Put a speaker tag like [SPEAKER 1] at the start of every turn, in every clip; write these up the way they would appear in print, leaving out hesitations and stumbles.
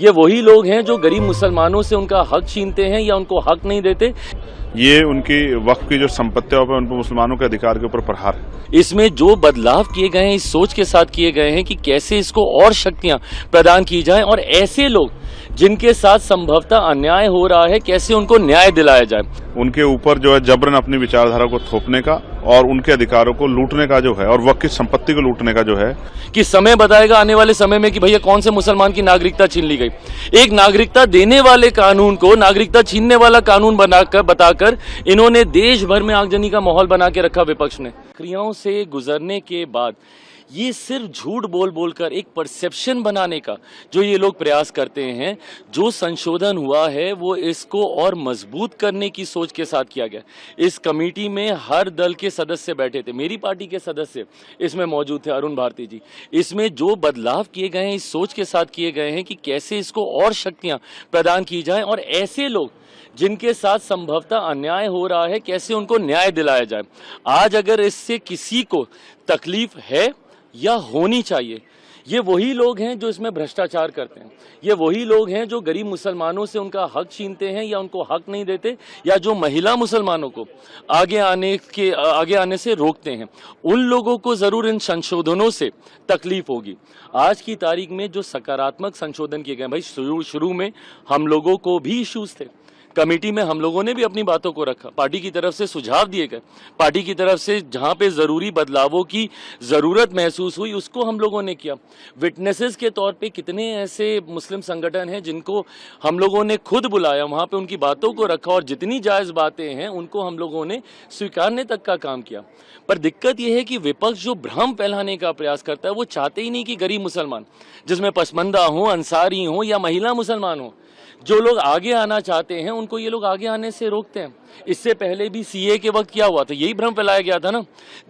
[SPEAKER 1] ये वही लोग हैं जो गरीब मुसलमानों से उनका हक छीनते हैं या उनको हक नहीं देते।
[SPEAKER 2] ये उनकी वक्फ की जो संपत्ति है उन पर मुसलमानों के अधिकार के ऊपर प्रहार है।
[SPEAKER 1] इसमें जो बदलाव किए गए हैं इस सोच के साथ किए गए हैं कि कैसे इसको और शक्तियां प्रदान की जाएं और ऐसे लोग जिनके साथ संभवतः अन्याय हो रहा है कैसे उनको न्याय दिलाया जाए।
[SPEAKER 2] उनके ऊपर जो है जबरन अपनी विचारधारा को थोपने का और उनके अधिकारों को लूटने का जो है और वक्फ की संपत्ति को लूटने का जो है
[SPEAKER 1] कि समय बताएगा आने वाले समय में कि भैया कौन से मुसलमान की नागरिकता छीन ली गई। एक नागरिकता देने वाले कानून को नागरिकता छीनने वाला कानून बताकर इन्होंने देश भर में आगजनी का माहौल बना के रखा विपक्ष ने। क्रियाओं से गुजरने के बाद ये सिर्फ झूठ बोल बोलकर एक परसेप्शन बनाने का जो ये लोग प्रयास करते हैं, जो संशोधन हुआ है वो इसको और मजबूत करने की सोच के साथ किया गया। इस कमेटी में हर दल के सदस्य बैठे थे, मेरी पार्टी के सदस्य इसमें मौजूद थे, अरुण भारती जी। इसमें जो बदलाव किए गए हैं इस सोच के साथ किए गए हैं कि कैसे इसको और शक्तियां प्रदान की जाएं और ऐसे लोग जिनके साथ संभवतः अन्याय हो रहा है कैसे उनको न्याय दिलाया जाए। आज अगर इससे किसी को तकलीफ है या होनी चाहिए, ये वही लोग हैं जो इसमें भ्रष्टाचार करते हैं, ये वही लोग हैं जो गरीब मुसलमानों से उनका हक छीनते हैं या उनको हक नहीं देते, या जो महिला मुसलमानों को आगे आने से रोकते हैं। उन लोगों को जरूर इन संशोधनों से तकलीफ होगी। आज की तारीख में जो सकारात्मक संशोधन किए गए, भाई शुरू में हम लोगों को भी इश्यूज थे, कमेटी में हम लोगों ने भी अपनी बातों को रखा, पार्टी की तरफ से सुझाव दिए गए, पार्टी की तरफ से जहां पे जरूरी बदलावों की जरूरत महसूस हुई उसको हम लोगों ने किया। विटनेसेस के तौर पे कितने ऐसे मुस्लिम संगठन हैं जिनको हम लोगों ने खुद बुलाया, वहां पे उनकी बातों को रखा और जितनी जायज बातें हैं उनको हम लोगों ने स्वीकारने तक का काम किया। पर दिक्कत यह है कि विपक्ष जो भ्रम फैलाने का प्रयास करता है वो चाहते ही नहीं कि गरीब मुसलमान, जिसमें पसमंदा हो, अंसारी हो या महिला मुसलमान हो, जो लोग आगे आना चाहते हैं उनको ये लोग आगे आने से रोकते हैं। इससे पहले भी सीए के वक्त क्या हुआ था, यही भ्रम फैलाया गया था ना,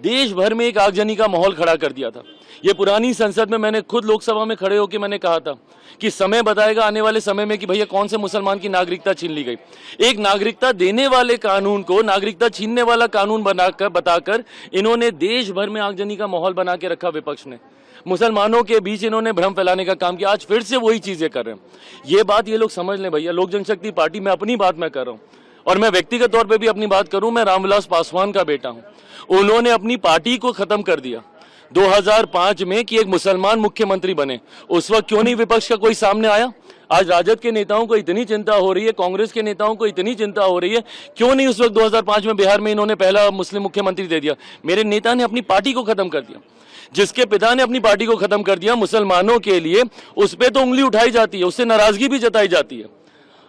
[SPEAKER 1] देश भर में एक आगजनी का माहौल खड़ा कर दिया था। ये पुरानी संसद में मैंने खुद लोकसभा में खड़े होकर मैंने कहा था कि समय बताएगा आने वाले समय में कि भैया कौन से मुसलमान की नागरिकता छीन ली गई। एक नागरिकता देने वाले कानून को नागरिकता छीनने वाला कानून बताकर इन्होंने देश भर में आगजनी का माहौल बना के रखा विपक्ष ने। मुसलमानों के बीच इन्होंने भ्रम फैलाने का काम किया, आज फिर से वही चीजें कर रहे हैं। ये बात ये लोग समझ लें भैया, लोक जनशक्ति पार्टी में अपनी बात मैं कर रहा हूँ और मैं व्यक्तिगत तौर पे भी अपनी बात करूं, मैं रामविलास पासवान का बेटा हूं। उन्होंने अपनी पार्टी को खत्म कर दिया 2005 में कि एक मुसलमान मुख्यमंत्री बने। उस वक्त क्यों नहीं विपक्ष का कोई सामने आया? आज राजद के नेताओं को इतनी चिंता हो रही है, कांग्रेस के नेताओं को इतनी चिंता हो रही है, क्यों नहीं उस वक्त 2005 में बिहार में इन्होंने पहला मुस्लिम मुख्यमंत्री दे दिया? मेरे नेता ने अपनी पार्टी को खत्म कर दिया, जिसके पिता ने अपनी पार्टी को खत्म कर दिया मुसलमानों के लिए, उस पर तो उंगली उठाई जाती है, उससे नाराजगी भी जताई जाती है।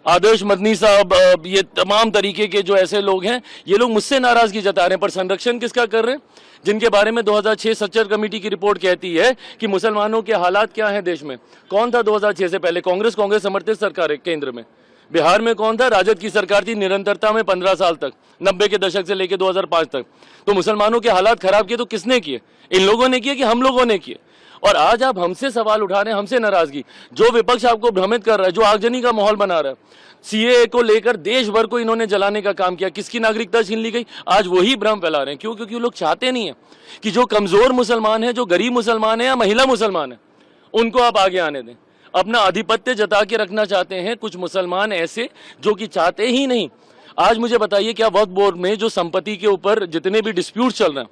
[SPEAKER 1] आदर्श मदनी साहब, ये तमाम तरीके के जो ऐसे लोग हैं, ये लोग मुझसे नाराजगी जता रहे हैं, पर संरक्षण किसका कर रहे हैं? जिनके बारे में 2006 सच्चर कमेटी की रिपोर्ट कहती है कि मुसलमानों के हालात क्या हैं देश में। कौन था 2006 से पहले? कांग्रेस समर्थित सरकार है केंद्र में। बिहार में कौन था? राजद की सरकार थी निरंतरता में 15 साल तक, 90 के दशक से लेकर 2005 तक। तो मुसलमानों के हालात खराब किए तो किसने किए? इन लोगों ने किए कि हम लोगों ने किए? और आज आप हमसे सवाल उठा रहे हैं, हमसे नाराजगी। जो विपक्ष आपको भ्रमित कर रहा है, जो आगजनी का माहौल बना रहा है, सीए को लेकर देश भर को इन्होंने जलाने का काम किया, किसकी नागरिकता छीन ली गई, आज वही भ्रम फैला रहे हैं। क्यों? क्योंकि लोग चाहते नहीं है कि जो कमजोर मुसलमान है, जो गरीब मुसलमान है या महिला मुसलमान है, उनको आप आगे आने दें। अपना आधिपत्य जता के रखना चाहते हैं कुछ मुसलमान ऐसे जो कि चाहते ही नहीं। आज मुझे बताइए, क्या वक्फ बोर्ड में जो संपत्ति के ऊपर जितने भी डिस्प्यूट चल रहे हैं,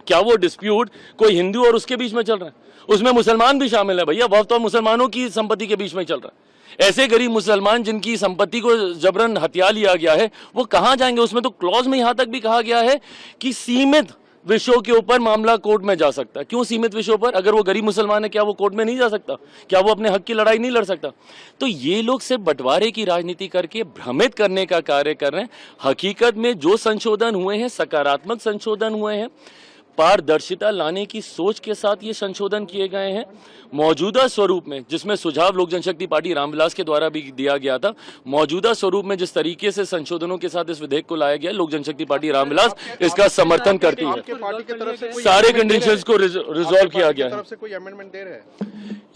[SPEAKER 1] क्या वो डिस्प्यूट कोई हिंदू और उसके बीच में चल रहा है? उसमें मुसलमान भी शामिल है भैया, वक्फ तो मुसलमानों की संपत्ति के बीच में चल रहा है। ऐसे गरीब मुसलमान जिनकी संपत्ति को जबरन हथिया लिया गया है, वो कहां जाएंगे? उसमें तो क्लॉज में यहां तक भी कहा गया है कि सीमित विषयों के ऊपर मामला कोर्ट में जा सकता है। क्यों सीमित विषयों पर? अगर वो गरीब मुसलमान है, क्या वो कोर्ट में नहीं जा सकता? क्या वो अपने हक की लड़ाई नहीं लड़ सकता? तो ये लोग सिर्फ बंटवारे की राजनीति करके भ्रमित करने का कार्य कर रहे हैं। हकीकत में जो संशोधन हुए हैं, सकारात्मक संशोधन हुए हैं, पारदर्शिता लाने की सोच के साथ ये संशोधन किए गए हैं। मौजूदा स्वरूप में, जिसमें सुझाव लोक जनशक्ति पार्टी रामविलास के द्वारा भी दिया गया था, मौजूदा स्वरूप में जिस तरीके से संशोधनों के साथ इस विधेयक को लाया गया, लोक जनशक्ति पार्टी रामविलास इसका समर्थन करती है। सारे कंडीशंस को रिजॉल्व किया गया है।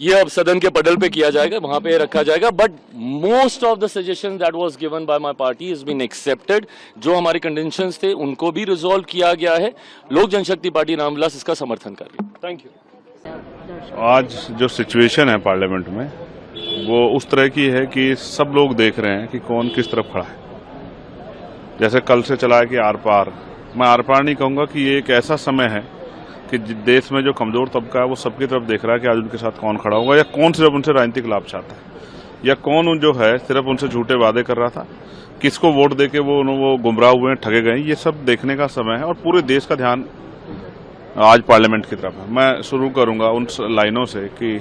[SPEAKER 1] ये अब सदन के पटल पे किया जाएगा, वहां पे रखा जाएगा। But most of the suggestion that was given by my party is been accepted. जो हमारे कंडीशंस थे उनको भी रिजॉल्व किया गया है। लोक जनशक्ति पार्टी रामविलास इसका समर्थन कर रही है। Thank you.
[SPEAKER 2] आज जो सिचुएशन है पार्लियामेंट में, वो उस तरह की है कि सब लोग देख रहे हैं कि कौन किस तरफ खड़ा है। जैसे कल से चला है कि आर पार, मैं आर पार नहीं कहूँगा कि ये एक ऐसा समय है कि देश में जो कमजोर तबका है वो सबकी तरफ देख रहा है कि आज उनके साथ कौन खड़ा होगा, या कौन सिर्फ उनसे राजनीतिक लाभ चाहता है, या कौन जो है सिर्फ उनसे झूठे वादे कर रहा था, किसको वोट देके वो गुमराह हुए हैं, ठगे गए। ये सब देखने का समय है और पूरे देश का ध्यान आज पार्लियामेंट की तरफ है। मैं शुरू करूंगा उन लाइनों से कि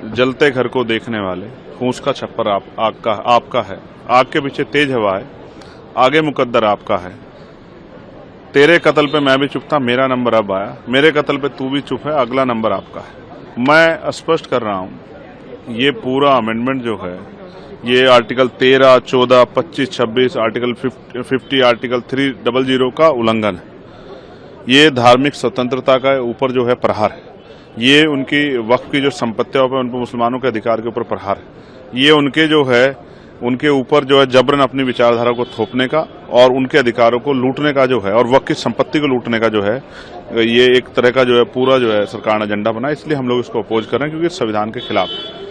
[SPEAKER 2] जलते घर को देखने वाले, फूंस का छप्पर आपका है, आग के पीछे तेज हवा है, आगे मुकद्दर आपका है। तेरे कत्ल पे मैं भी चुप था, मेरा नंबर अब आया, मेरे कत्ल पे तू भी चुप है, अगला नंबर आपका है। मैं स्पष्ट कर रहा हूं, ये पूरा अमेंडमेंट जो है, ये आर्टिकल 13, 14, 25, 26, आर्टिकल 50, आर्टिकल 300 का उल्लंघन है। ये धार्मिक स्वतंत्रता का ऊपर जो है प्रहार है। ये उनकी वक्फ की जो संपत्तियों पर, उन पर मुसलमानों के अधिकार के ऊपर प्रहार है। ये उनके जो है उनके ऊपर जो है जबरन अपनी विचारधारा को थोपने का और उनके अधिकारों को लूटने का जो है, और वक्फ की संपत्ति को लूटने का जो है, ये एक तरह का जो है पूरा जो है सरकार ने एजेंडा बना। इसलिए हम लोग इसको अपोज कर रहे हैं क्योंकि संविधान के खिलाफ है।